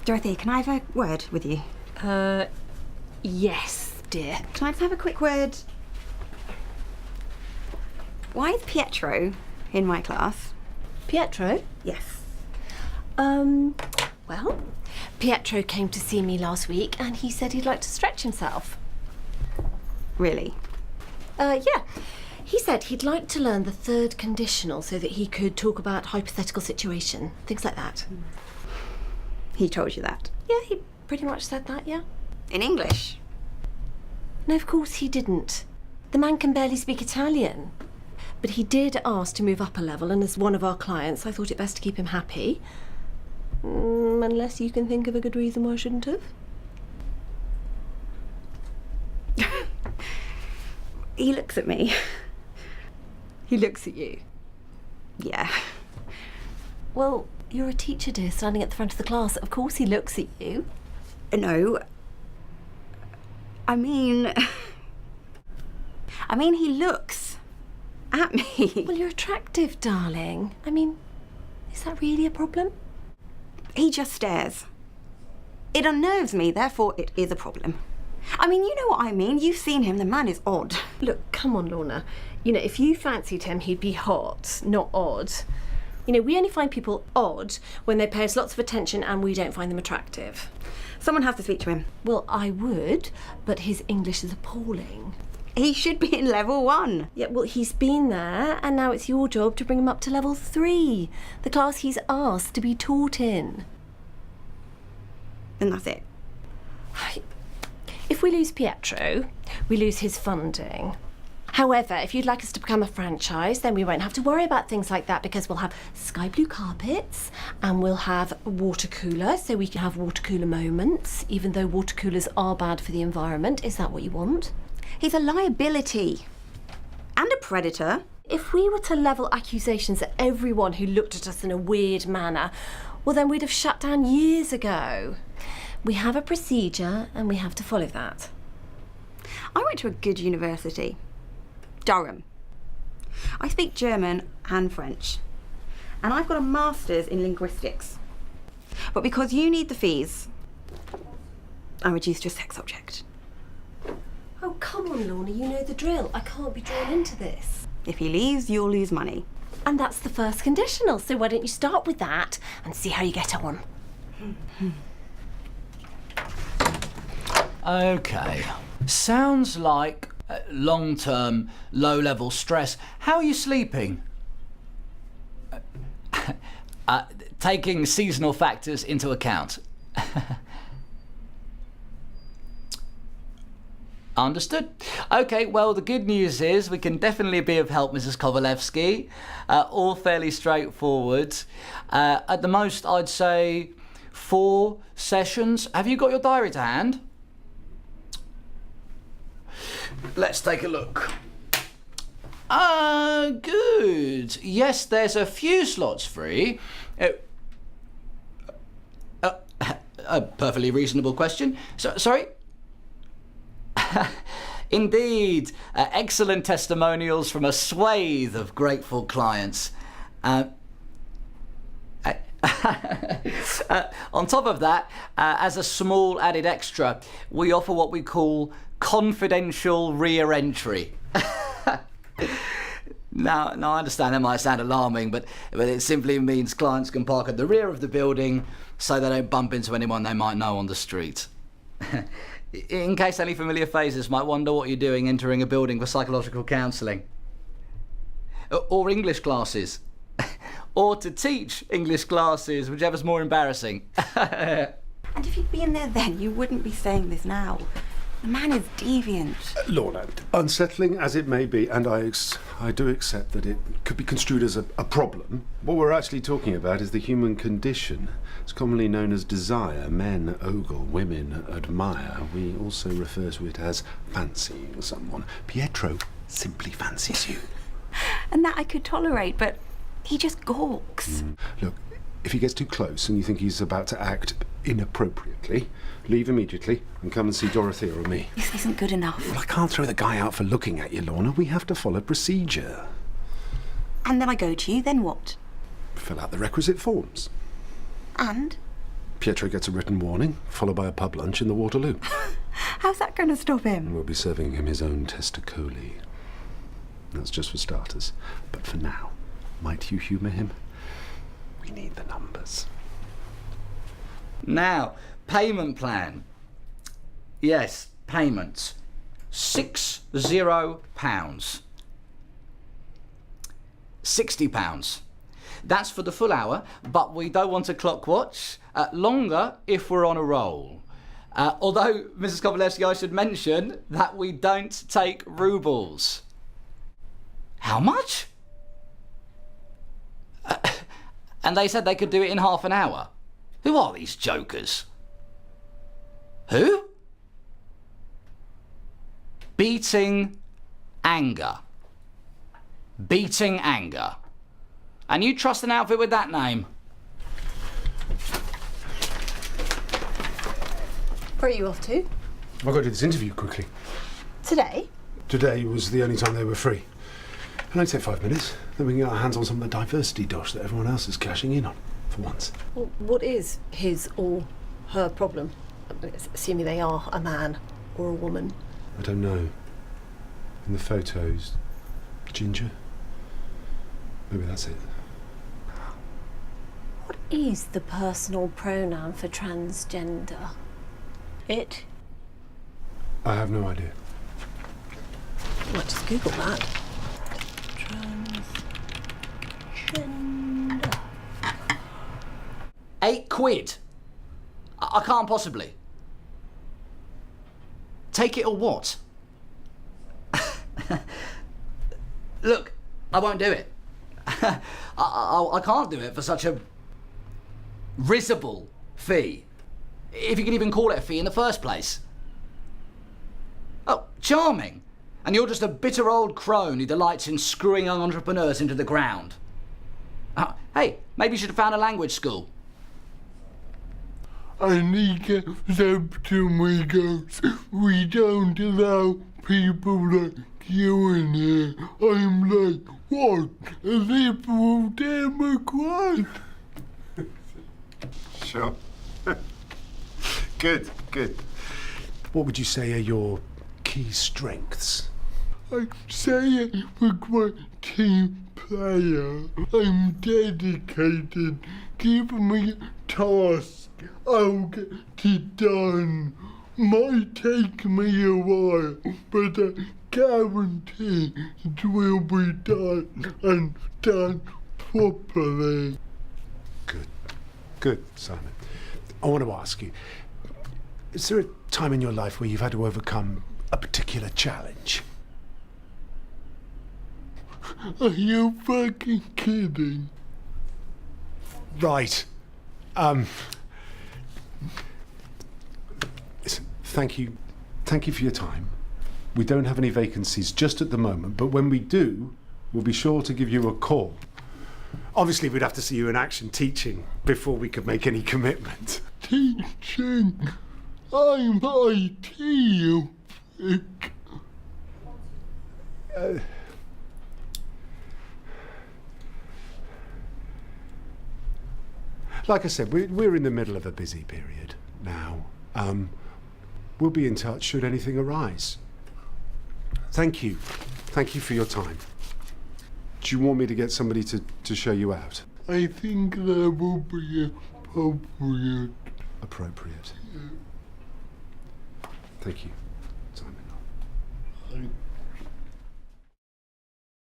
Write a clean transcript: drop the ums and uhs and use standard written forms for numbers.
Dorothy, can I have a word with you? Yes, dear. Can I just have a quick word? Why is Pietro in my class? Pietro? Yes. Well, Pietro came to see me last week and he said he'd like to stretch himself. Really? Yeah. He said he'd like to learn the third conditional so that he could talk about hypothetical situation, things like that. He told you that? Yeah, he pretty much said that, yeah. In English? No, of course he didn't. The man can barely speak Italian. But he did ask to move up a level, and as one of our clients, I thought it best to keep him happy. Unless you can think of a good reason why I shouldn't have. He looks at me. He looks at you. Yeah. Well, you're a teacher, dear, standing at the front of the class. Of course he looks at you. No. I mean, he looks at me. Well, you're attractive, darling. I mean, is that really a problem? He just stares. It unnerves me, therefore it is a problem. I mean, you know what I mean. You've seen him. The man is odd. Look, come on, Lorna. You know, if you fancied him, he'd be hot, not odd. You know, we only find people odd when they pay us lots of attention and we don't find them attractive. Someone has to speak to him. Well, I would, but his English is appalling. He should be in level 1. Yeah, well, he's been there, and now it's your job to bring him up to level 3, the class he's asked to be taught in. And that's it. If we lose Pietro, we lose his funding. However, if you'd like us to become a franchise, then we won't have to worry about things like that because we'll have sky blue carpets and we'll have a water cooler so we can have water cooler moments, even though water coolers are bad for the environment. Is that what you want? He's a liability. And a predator. If we were to level accusations at everyone who looked at us in a weird manner, well, then we'd have shut down years ago. We have a procedure and we have to follow that. I went to a good university. Durham. I speak German and French. And I've got a master's in linguistics. But because you need the fees, I reduced your sex object. Oh, come on, Lorna, you know the drill. I can't be drawn into this. If he leaves, you'll lose money. And that's the first conditional, so why don't you start with that and see how you get on? Okay. Sounds like long-term, low-level stress. How are you sleeping? Taking seasonal factors into account. Understood. Okay, well, the good news is we can definitely be of help, Mrs. Kovalevsky. All fairly straightforward. At the most, I'd say 4 sessions. Have you got your diary to hand? Let's take a look. Good. Yes, there's a few slots free. A perfectly reasonable question. Sorry? Indeed. Excellent testimonials from a swathe of grateful clients. On top of that, as a small added extra, we offer what we call confidential rear entry. Now, I understand that might sound alarming, but it simply means clients can park at the rear of the building so they don't bump into anyone they might know on the street. In case any familiar faces might wonder what you're doing entering a building for psychological counselling. Or English classes. Or to teach English classes, whichever's more embarrassing. And if you'd been there then, you wouldn't be saying this now. The man is deviant. Lorna, unsettling as it may be, and I do accept that it could be construed as a problem, what we're actually talking about is the human condition. It's commonly known as desire. Men ogle, women admire. We also refer to it as fancying someone. Pietro simply fancies you. And that I could tolerate, but he just gawks. Look, if he gets too close and you think he's about to act inappropriately, leave immediately and come and see Dorothea or me. This isn't good enough. Well, I can't throw the guy out for looking at you, Lorna. We have to follow procedure. And then I go to you, then what? Fill out the requisite forms. And? Pietro gets a written warning, followed by a pub lunch in the Waterloo. How's that going to stop him? And we'll be serving him his own testacoli. That's just for starters. But for now, might you humour him? We need the numbers. Now, payment plan. Yes, payments. £60. £60. That's for the full hour, but we don't want a clock watch. Longer if we're on a roll. Although, Mrs. Kovalevsky, I should mention that we don't take rubles. How much? And they said they could do it in half an hour. Who are these jokers? Who? Beating Anger. Beating Anger. And you trust an outfit with that name? Where are you off to? I've got to do this interview quickly. Today? Today was the only time they were free. It'll only take 5 minutes. Then we can get our hands on some of the diversity dosh that everyone else is cashing in on, for once. Well, what is his or her problem? Assuming they are a man or a woman. I don't know. In the photos, ginger? Maybe that's it. What is the personal pronoun for transgender? It? I have no idea. Might just Google that. Transgender. £8? I can't possibly. Take it or what? Look, I won't do it. I can't do it for such a risible fee. If you can even call it a fee in the first place. Oh, charming. And you're just a bitter old crone who delights in screwing young entrepreneurs into the ground. Hey, maybe you should have found a language school. Amiga amigos, we don't allow people like you in here. I'm like, what? A liberal Democrat? Sure. Good, good. What would you say are your key strengths? I say it with my team player. I'm dedicated. Give me a task, I'll get it done. Might take me a while, but I guarantee it will be done and done properly. Good. Good, Simon. I want to ask you, is there a time in your life where you've had to overcome a particular challenge? Are you fucking kidding? Right. Listen, thank you. Thank you for your time. We don't have any vacancies just at the moment, but when we do, we'll be sure to give you a call. Obviously, we'd have to see you in action teaching before we could make any commitment. Teaching? I'm IT, you prick. Like I said, we're in the middle of a busy period now. We'll be in touch should anything arise. Thank you. Thank you for your time. Do you want me to get somebody to show you out? I think that will be appropriate. Appropriate. Thank you, Simon.